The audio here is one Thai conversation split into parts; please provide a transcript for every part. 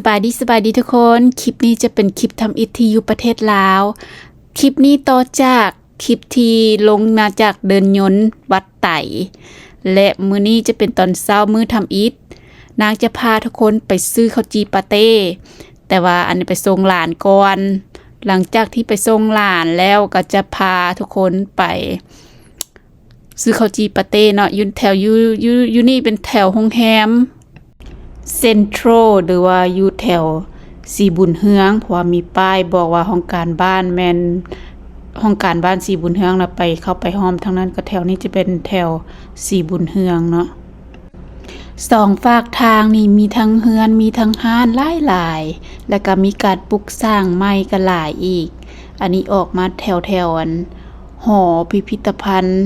สบายดีทุกคนคลิปนี้จะเป็นคลิปทำอิฐที่อยู่ประเทศลาวคลิปนี้ต่อจากคลิปที่ลงมาจากเดินยนต์วัดไต่และมื้อนี้จะเป็นตอนเช้ามื้อทำอิฐนางจะพาทุกคนไปซื้อข้าวจีปาเต้แต่ว่าอันนี้ไปส่งหลานก่อนหลังจากที่ไปส่งหลานแล้วก็จะพาทุกคนไปซื้อข้าวจีปาเต้เนาะอยู่แถวอยู่นี่เป็นแถวโรงแรมเซ็นทรัลหรือว่าอยู่แถวสีบุญเฮืองเพราะว่ามีป้ายบอกว่าห้องการบ้านแม่นห้องการบ้านสีบุญเฮืองนะไปเข้าไปห้อมทั้งนั้นก็แถวนี้จะเป็นแถวสีบุญเฮืองเนาะสองฝากทางนี่มีทั้งเฮือนมีทั้งห้านหลายๆแล้วก็มีการปลูกสร้างใหม่ก็หลายอีกอันนี้ออกมาแถวอันหอพิพิธภัณฑ์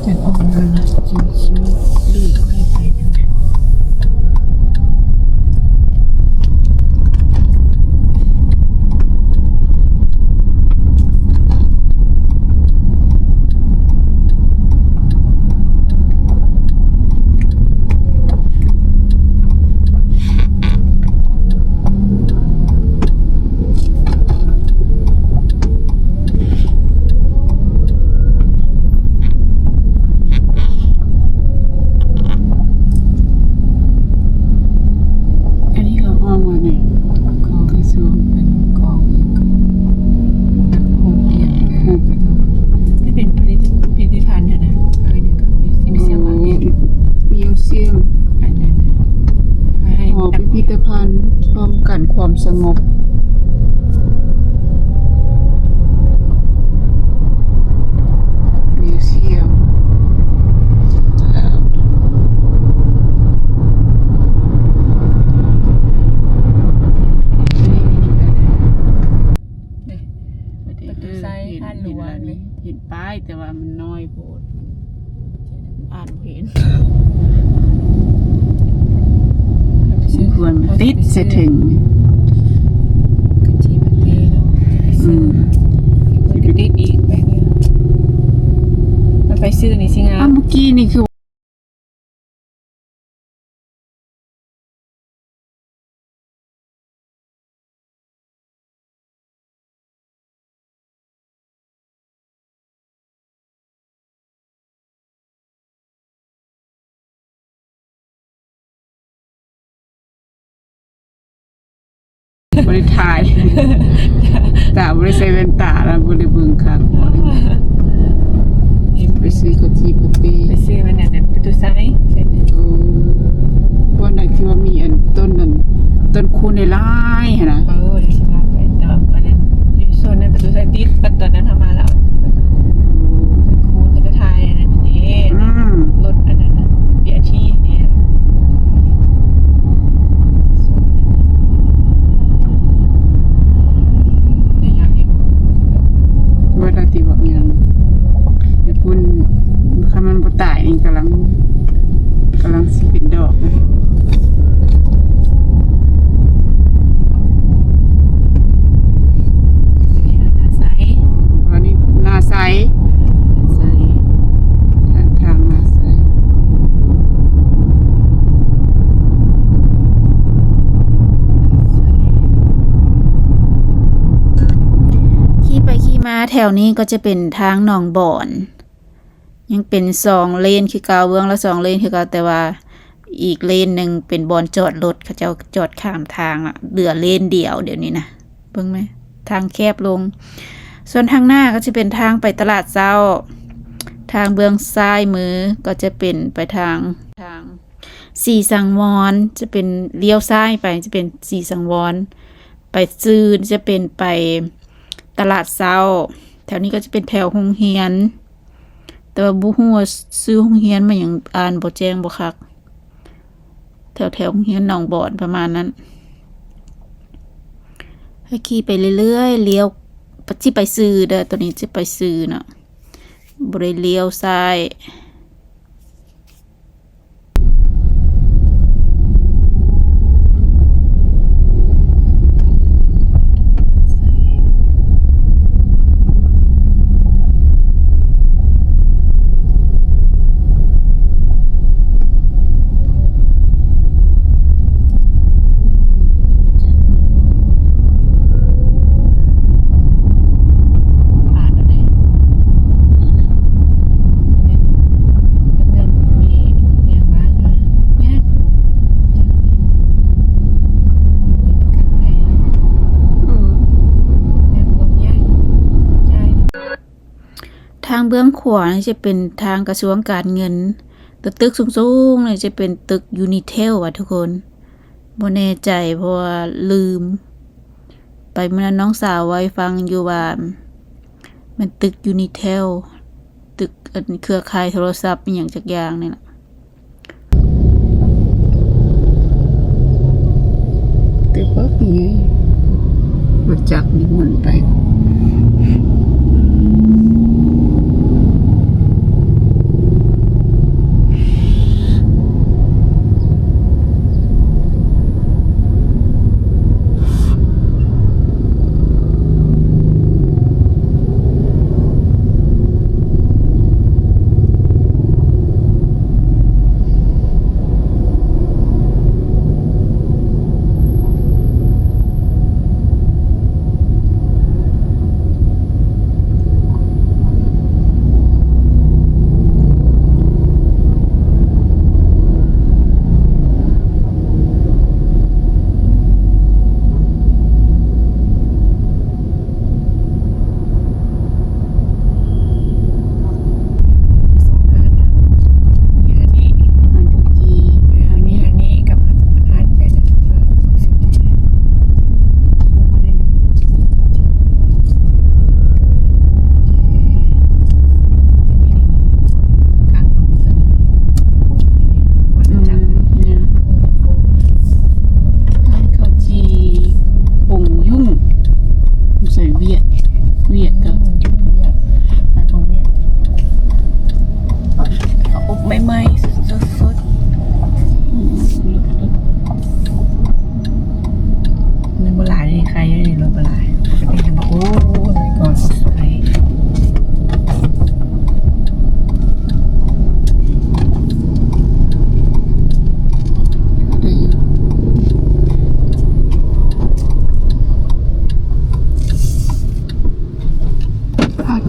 จะออกมาชิวๆรีบไปจังป้องกันความสงบมิวเซียมประตูไซด์ท่านหลวงเห็นป้ายแต่ว่ามันน้อยโพดอ่านเห็นควรมันติดเสถึงกะจีปาเต้มันก็ติดอีกแบบนี้มันไปซื้อนี่สิงาเมื่อกี้นี่คือบริถ่ายตาบริใส่แว่นตาแล้วบริเบิ่งข้างหัวไปซื้อข้าวจีปาเต้ไปซื้อมันเนี่ยประตูซ้ายเส้นนี้วันไหนที่ว่ามีอันต้นคูณในไร่นะเดี๋ยวสิพาไปแต่ว่าอันนั้นอยู่โซนนั้นประตูซ้ายติดตอนนั้นทำมาแล้วต้นคูณก็จะถ่ายอันนั้นนี่รถอันนั้นเบียร์ที่นี่ว่าตาตีบอกยังญี่ปุ่นคำมันบ่ตายนี่กำลังสิเป็นดอกนะนาไซทางนาไซขี่ไปขี่มาแถวนี้ก็จะเป็นทางหนองบ่อนยังเป็น2เลนคือเก่าเบื้องละ2เลนคือเก่าแต่ว่าอีกเลนหนึ่งเป็นบ่อนจอดรถเขาเจ้าจอดข้ามทางอ่ะเหลือเลนเดียวเดี๋ยวนี้นะเบิ่งไหมทางแคบลงส่วนทางหน้าก็จะเป็นทางไปตลาดเช้าทางเบื้องซ้ายมือก็จะเป็นไปทางสีสังวรจะเป็นเลี้ยวซ้ายไปจะเป็นสีสังวรไปซื้อจะเป็นไปตลาดเช้าแถวนี้ก็จะเป็นแถวโรงเรียนแต่ว่าบ่ฮู้ว่าซื้อโรงเรียนมาหยังอ่านบ่แจ้งบ่คักแถวโรงเรียนหนองบ่อนประมาณนั้นให้ขี่ไปเรื่อยๆเลี้ยวที่ไปซื้อเด้อตัวนี้จะไปซื้อเนาะบ่ได้เลี้ยวซ้าย ทางเบื้องขวานี่จะเป็นทางกระทรวงการเงินตึกสูงๆนี่จะเป็นตึกยูนิเทลว่ะทุกคนบ่แน่ใจเพราะว่าลืมไปเมื่อน้องสาวไว้ฟังอยู่ว่ามันตึกยูนิเทลตึกเครือข่ายโทรศัพท์อหย่างจักอย่างนี่ล่ะตึกบ่มีไงรถจักรนี่วนไป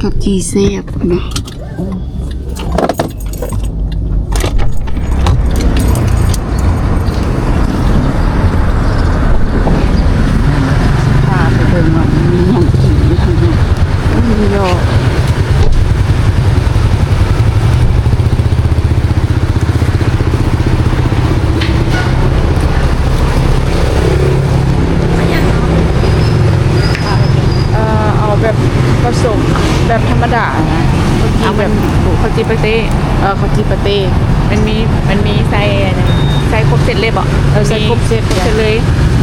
กับจีเซียบนะพาไปเดินว่ามีอย่างกินอยู่ทางนี้มีโยเอาแบบผสมแบบธรรมดานะเอาแบบข้าวจีปาเต้ข้าวจีปาเต้มันมีไส้ไส้ครบเสร็จเลยบอก ใส่ครบเสร็จ เลย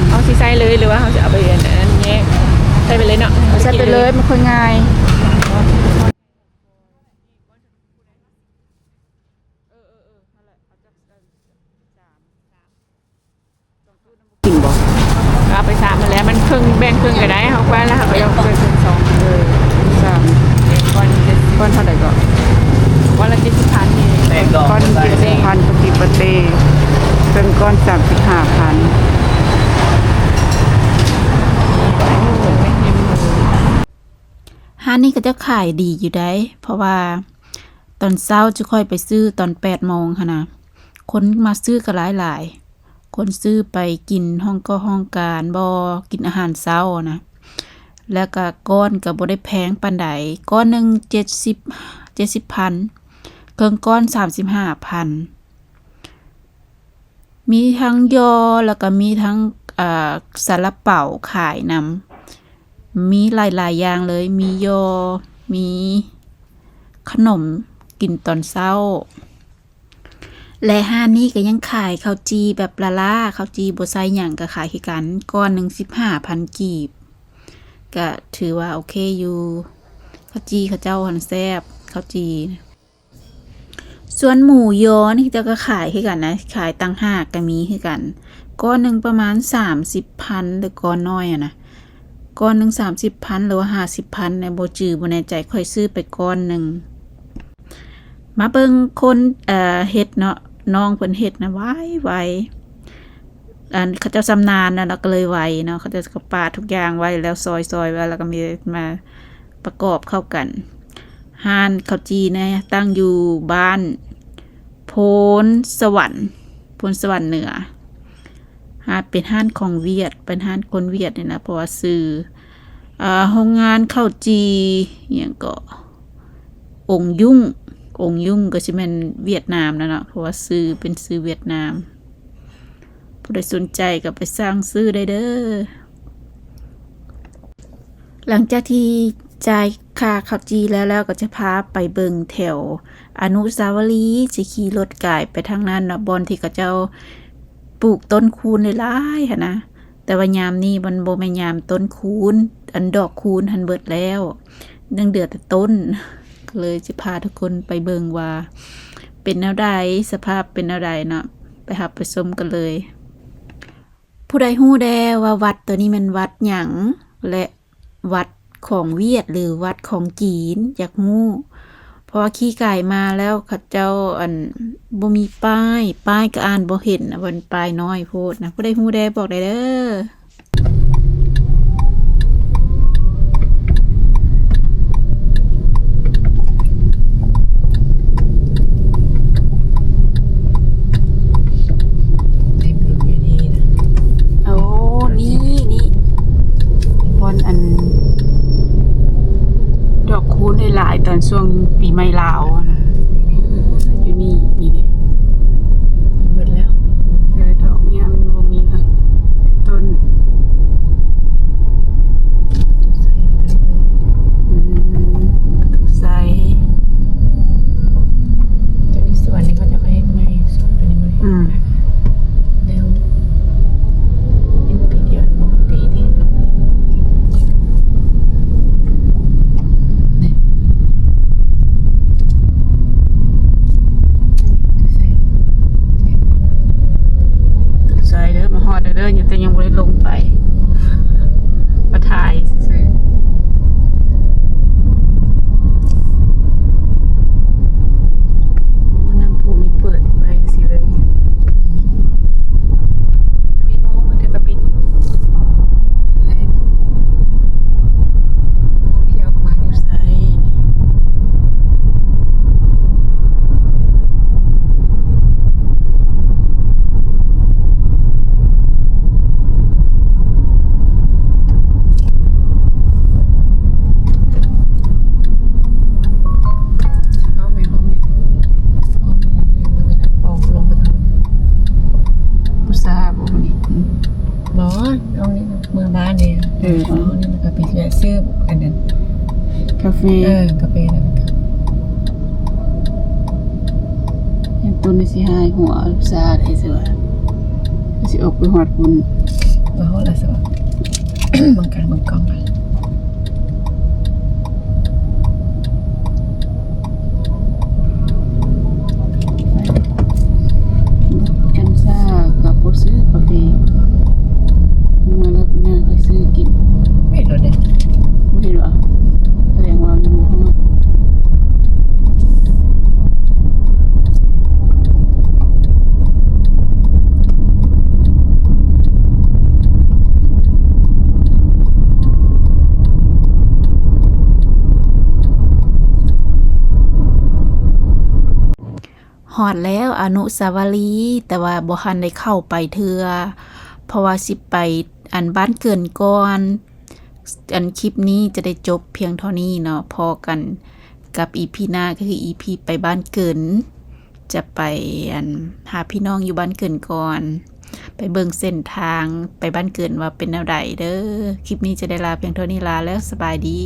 เอาสิไส้เลยหรือว่าเขาจะเอาไปอันนั้นแยกใส่ไปเลยเนาะ ใส่ไปเลยมันค่อยง่ายกินบ่ เอาไป3มาแล้วมันครึ่งแบ่งครึ่งก็ได้เขาไปแล้วเขาก็ยกไปครึ่ง2 สาม ก้อน ก้อนเท่าไหร่ก็ ก้อนละ70,000นี่ ก้อน70,000ปฏิปเตเป็นก้อน35,000ห้านนี้ก็จะขายดีอยู่ได้เพราะว่าตอนเช้าจะค่อยไปซื้อตอน8 โมงค่ะนะคนมาซื้อก็หลายคนซื้อไปกินห้องการกินอาหารเช้านะแล้วก็ก้อนก็บ่ได้แพงปานใดก้อนหนึ่ง70,000เครื่องก้อน35,000มีทั้งยอแล้วก็มีทั้งซาลาเปาขายนำมีหลายอย่างเลยมียอมีขนมกินตอนเช้าและห้านนี้ก็ยังขายข้าวจีแบบล่าข้าวจีบ่ใส่หยังก็ขายคือกันก้อนหนึ่ง15,000 กีบก็ถือว่าโอเคอยู่ข้าวจีข้าวเจ้าหันแซ่บข้าวจีส่วนหมูยอนี่จะก็ขายคือกันนะขายตั้งหากก็มีคือกันก้อนหนึ่งประมาณ30,000หรือก้อนน้อยนะก้อนหนึ่ง30,000หรือว่า50,000ในบ่จื้อบ่แน่ใจค่อยซื้อไปก้อนหนึ่งมาเบิ่งคนเฮ็ดเนาะน้องเพิ่นเฮ็ดนะไวเขาเจ้าชำนาญนะแล้วก็เลยไวเนาะเขาจะปาดทุกอย่างไว้แล้วซอยไว้แล้วก็มีมาประกอบเข้ากันห้านข้าวจีนะตั้งอยู่บ้านโพนสวรรค์เหนือเป็นห้านของเวียดเป็นห้านคนเวียดเนี่ยนะเพราะว่าซื้อโรงงานข้าวจีอย่างก็ องค์ยุ่งองค์ยุ่งก็สิแม่นเวียดนามนะเนาะเพราะว่าซื้อเป็นซื้อเวียดนามผู้ใดสนใจก็ไปสร้างซื้อได้เด้อหลังจากที่จ่ายค่าข้าวจีแล้วก็จะพาไปเบิงแถวอนุสาวรีย์สิขี่รถกายไปทางนั้นเนาะบอนที่เขาเจ้าปลูกต้นคูนหลายๆหั่นนะแต่ว่ายามนี้มันบ่แม่นยามต้นคูนอันดอกคูนหันเบิดแล้วยังเดือแต่ต้นก็เลยจะพาทุกคนไปเบิงว่าเป็นแนวใดสภาพเป็นแนวใดเนาะไปหับไปชมกันเลยผู้ใดฮู้แด้ว่าวัดตัวนี้มันวัดหยังและวัดของเวียดหรือวัดของจีนอยากฮู้เพราะว่าขี่ไก่มาแล้วเขาเจ้าบ่มีป้ายก็อ่านบ่เห็นนะมันป้ายน้อยโพดนะผู้ใดฮู้แด้บอกได้เด้อโอ้นี่บอนดอกคูณหลายๆตอนช่วงปีใหม่ลาวนะอยู่นี่ดิ หมดแล้ว ดอกเนี่ยมันบ่มีค่ะต้น ใส่ตัวนี้เลย ใส่ ตัวนี้ส่วนนี้เขาจะให้ไหมส่วนตัวนี้เลยเร็วยังปีเดียวมั้งปีเดียวนี่ใส่ ใส่เด้อมาฮอดเด้ออยู่แต่ยังบ่ได้ลงไปมาถ่ายซื่อน้ำพุนี่เปิดไว้สิเลย มีมือมือเทปปินแรงเที่ยวประมาณนี้ ใส่เอาไปห้องนี้ห้องนี้มันจะออกลงไปทาง อุตสาหบ่นี่ หมอห้องนี้เมืองบ้านเนี่ยห้องนี้มันก็เป็นแบบซื้ออันนั้น คาเฟ่ กาแฟแล้วก็ ยังต้นนี่สิหายหัวอุตสาหได้สิว่าสิออกไปฮอดพุ่น มาห้องละสวัสดิ์บางการบางกองอ่ะ กันซ่ากับบ่ซื้อกาแฟมาแล้วน่าไปซื้อกิน ไม่รู้เนี่ย บ่เห็นว่าแสดงว่าอยู่ฮอดฮอดแล้วอนุสาวรีย์แต่ว่าบ่ทันได้เข้าไปเทื่อเพราะว่าสิไปอันบ้านเกินก่อนอันคลิปนี้จะได้จบเพียงเท่านี้เนาะพอกันกับ EP หน้าก็คือ EP ไปบ้านเกินจะไปหาพี่น้องอยู่บ้านเกินก่อน ไปเบิ่งเส้นทางไปบ้านเกินว่าเป็นแนวใดเด้อคลิปนี้จะได้ลาเพียงเท่านี้ลาแล้วสบายดี